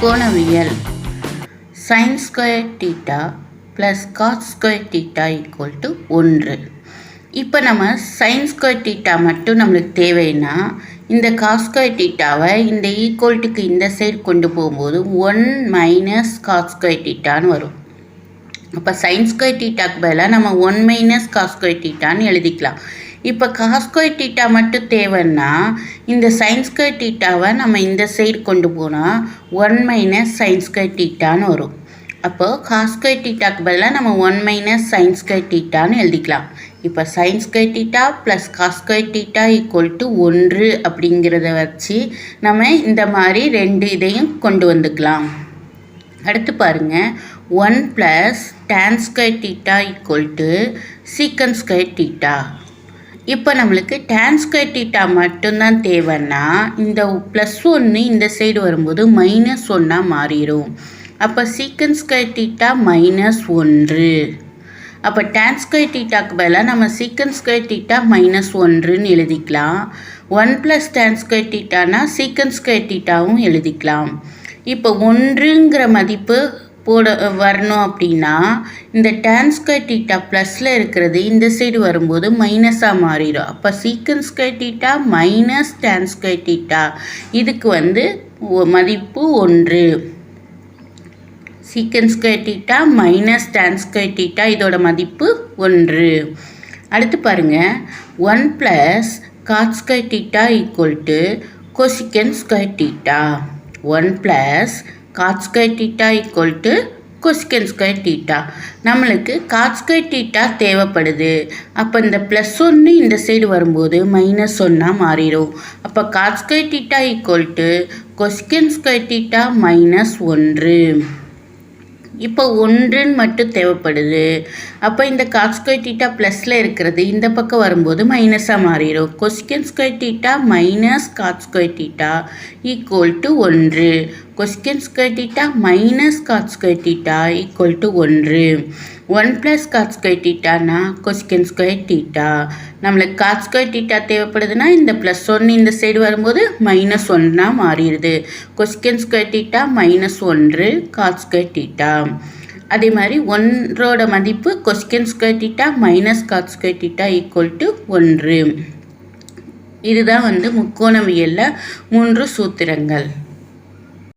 முக்கோணவியல் sin square theta plus cos square theta equal to 1. இப்போ நம்ம sin ஸ்கொயர் தீட்டா மட்டும் நம்மளுக்கு தேவைன்னா இந்த காஸ் ஸ்கொயர் தீட்டாவை இந்த ஈக்குவல்ட்டுக்கு இந்த சைடு கொண்டு போகும்போது 1 மைனஸ் காஸ் ஸ்கொயர் தீட்டான்னு வரும். அப்போ sin ஸ்கொயர் தீட்டாக்கு பதிலாக நம்ம 1 மைனஸ் காஸ் ஸ்கொயர் தீட்டான்னு எழுதிக்கலாம். இப்போ காஸ் ஸ்கொயர் தீட்டா மட்டும் தேவைன்னா இந்த sin ஸ்கொயர் தீட்டாவை நம்ம இந்த சைடு கொண்டு போனால் 1 மைனஸ் sin ஸ்கொயர் தீட்டான்னு வரும். அப்போது காஸ் ஸ்கொயர் தீட்டாக்கு பதிலாக நம்ம 1 மைனஸ் sin ஸ்கொயர் தீட்டான்னு எழுதிக்கலாம். இப்போ sin square theta plus cos square theta equal to 1 அப்படிங்கிறத வச்சு நம்ம இந்த மாதிரி ரெண்டு இதையும் கொண்டு வந்துக்கலாம். அடுத்து பாருங்கள், 1 plus tan square theta equal to சீக்கன் ஸ்கொயர் தீட்டா. இப்போ நம்மளுக்கு tan ஸ்கொயர் தீட்டா மட்டும்தான் தேவைன்னா இந்த +1 இந்த சைடு வரும்போது -1 மாறிடும். அப்போ சீக்கன் ஸ்கொயர் தீட்டா -1. அப்போ tan ஸ்கொயர் தீட்டாக்கு பதிலாக நம்ம சீக்கன் ஸ்கொயர் தீட்டா -1ன்னு எழுதிக்கலாம். 1 ப்ளஸ் tan ஸ்கொயர் தீட்டானா சீக்கன் ஸ்கொயர் தீட்டாவும் எழுதிக்கலாம். இப்போ 1ங்கிற மதிப்பு வரணும் அப்படின்னா இந்த tan ஸ்கொயர் தீட்டா ப்ளஸில் இருக்கிறது இந்த சைடு வரும்போது மைனஸாக மாறிடும். அப்போ secant square theta minus tan square theta இதுக்கு மதிப்பு 1. Secant square theta minus tan square theta இதோட மதிப்பு 1. அடுத்து பாருங்கள், 1 plus cos square theta equal to cosecant square theta. 1 plus cos square theta equal to cosecant square theta. நம்மளுக்கு cos square theta தேவைப்படுது. அப்போ இந்த +1 இந்த சைடு வரும்போது -1 மாறிடும். அப்போ cos square theta equal to cosecant square theta -1. இப்போ 1ன்னு மட்டும் தேவைப்படுது. அப்போ இந்த காஸ் ஸ்கொயர் தீட்டா ப்ளஸில் இருக்கிறது இந்த பக்கம் வரும்போது மைனஸாக மாறிடும். Cosecant square theta minus cos square theta equal to 1. Cosecant square theta minus cos square theta equal to 1. 1 plus cos square தீட்டானா கொசிக்கன் ஸ்கொயர் தீட்டா. நம்மளுக்கு காஸ் ஸ்கொயர் தீட்டா தேவைப்படுதுன்னா இந்த +1 இந்த சைடு வரும்போது -1 மாறிடுது. Cosecant square theta -1 cos square theta. அதே மாதிரி 1ஓட மதிப்பு cosecant square theta minus cos square theta equal to 1. இதுதான் முக்கோணவியலில் 3 சூத்திரங்கள்.